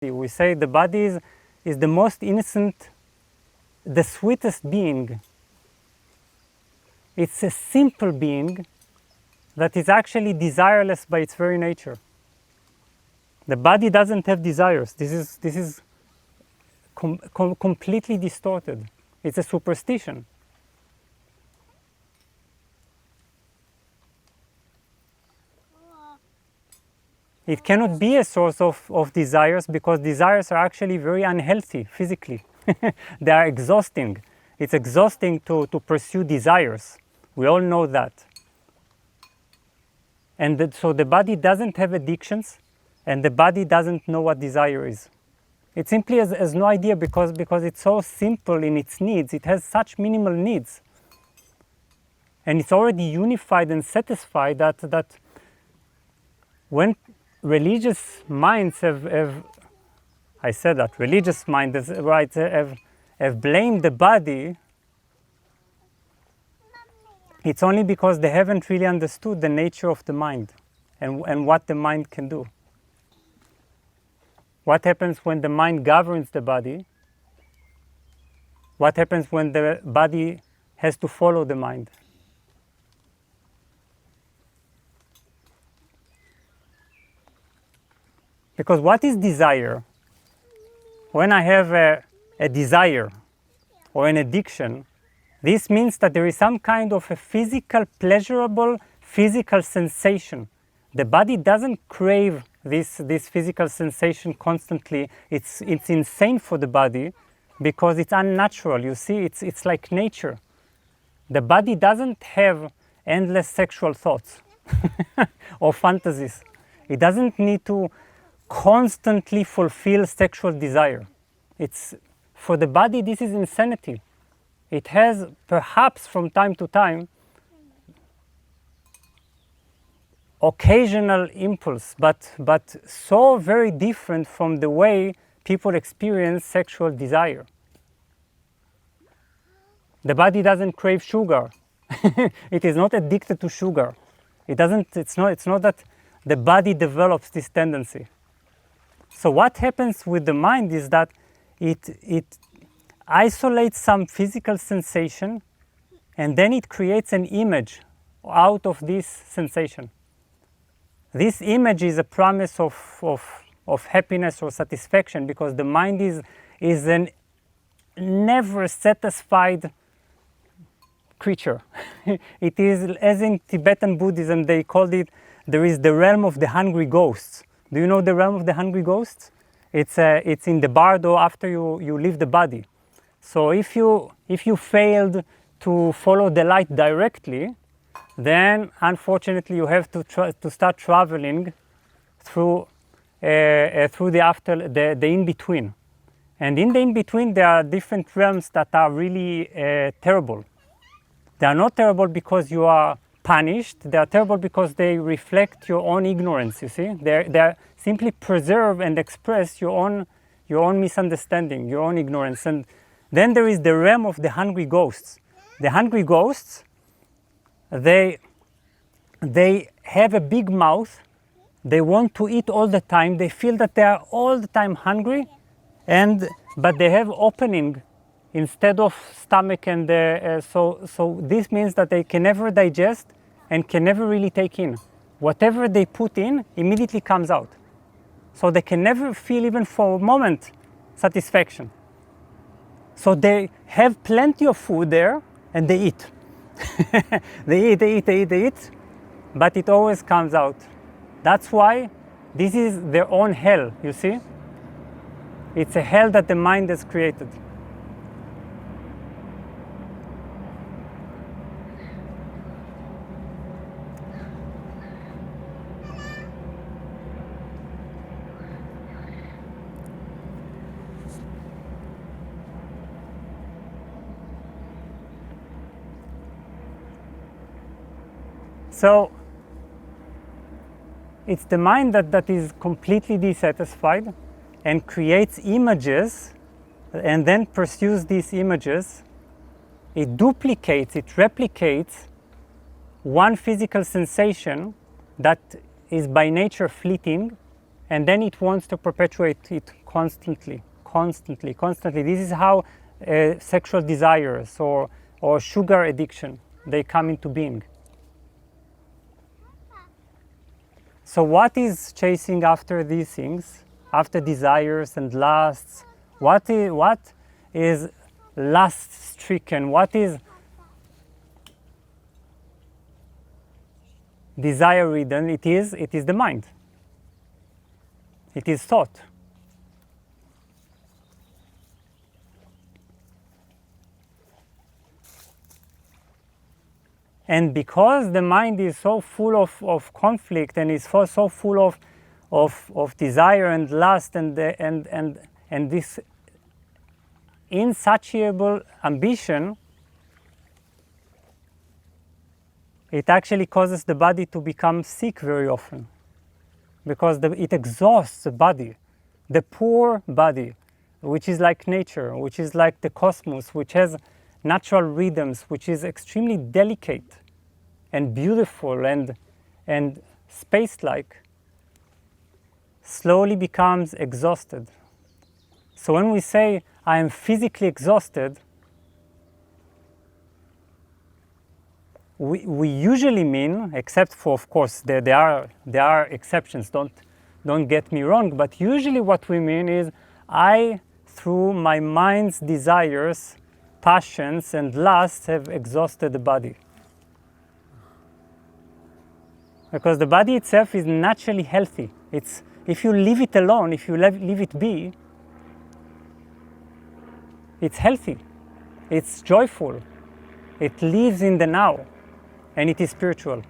We say the body is the most innocent, the sweetest being. It's a simple being that is actually desireless by its very nature. The body doesn't have desires. This is completely distorted. It's a superstition. It cannot be a source of desires because desires are actually very unhealthy physically. They are exhausting. It's exhausting to pursue desires. We all know that. And so the body doesn't have addictions, and the body doesn't know what desire is. It simply has no idea because it's so simple in its needs. It has such minimal needs. And it's already unified and satisfied that when religious minds have I said that, religious minds, right, have blamed the body, it's only because they haven't really understood the nature of the mind and what the mind can do. What happens when the mind governs the body? What happens when the body has to follow the mind? Because what is desire? When I have a desire or an addiction, this means that there is some kind of a physical, pleasurable physical sensation. The body doesn't crave this physical sensation constantly. It's insane for the body because it's unnatural. You see, it's like nature. The body doesn't have endless sexual thoughts or fantasies. It doesn't need to constantly fulfill sexual desire. For the body, this is insanity. It has perhaps from time to time occasional impulse, but so very different from the way people experience sexual desire. The body doesn't crave sugar. It is not addicted to sugar. It's not that the body develops this tendency. So what happens with the mind is that it isolates some physical sensation, and then it creates an image out of this sensation. This image is a promise of happiness or satisfaction because the mind is an never satisfied creature. It is, as in Tibetan Buddhism, they called it, there is the realm of the hungry ghosts. Do you know the realm of the hungry ghosts? It's in the bardo after you leave the body. So if you failed to follow the light directly, then unfortunately you have to start traveling through the in-between. And in the in-between there are different realms that are really terrible. They are not terrible because you are punished. They are terrible because they reflect your own ignorance, you see. They simply preserve and express your own misunderstanding, your own ignorance. And then there is the realm of the hungry ghosts. The hungry ghosts, they have a big mouth. They want to eat all the time. They feel that they are all the time hungry, but they have opening instead of stomach, and so this means that they can never digest and can never really take in. Whatever they put in immediately comes out. So they can never feel even for a moment satisfaction. So they have plenty of food there and they eat. They eat, but it always comes out. That's why this is their own hell, you see? It's a hell that the mind has created. So it's the mind that is completely dissatisfied and creates images and then pursues these images. It duplicates, it replicates one physical sensation that is by nature fleeting and then it wants to perpetuate it constantly. This is how sexual desires or sugar addiction, they come into being. So what is chasing after these things, after desires and lusts? What is lust-stricken? What is desire-ridden? It is the mind. It is thought. And because the mind is so full of conflict and is so full of desire and lust and this insatiable ambition, it actually causes the body to become sick very often, because it exhausts the body, the poor body, which is like nature, which is like the cosmos, which has natural rhythms, which is extremely delicate and beautiful and space-like, slowly becomes exhausted. So when we say, I am physically exhausted, we usually mean, except for, of course, there are exceptions, don't get me wrong, but usually what we mean is, I, through my mind's desires, passions, and lusts, have exhausted the body. Because the body itself is naturally healthy. If you leave it alone, if you leave it be, it's healthy, it's joyful, it lives in the now, and it is spiritual.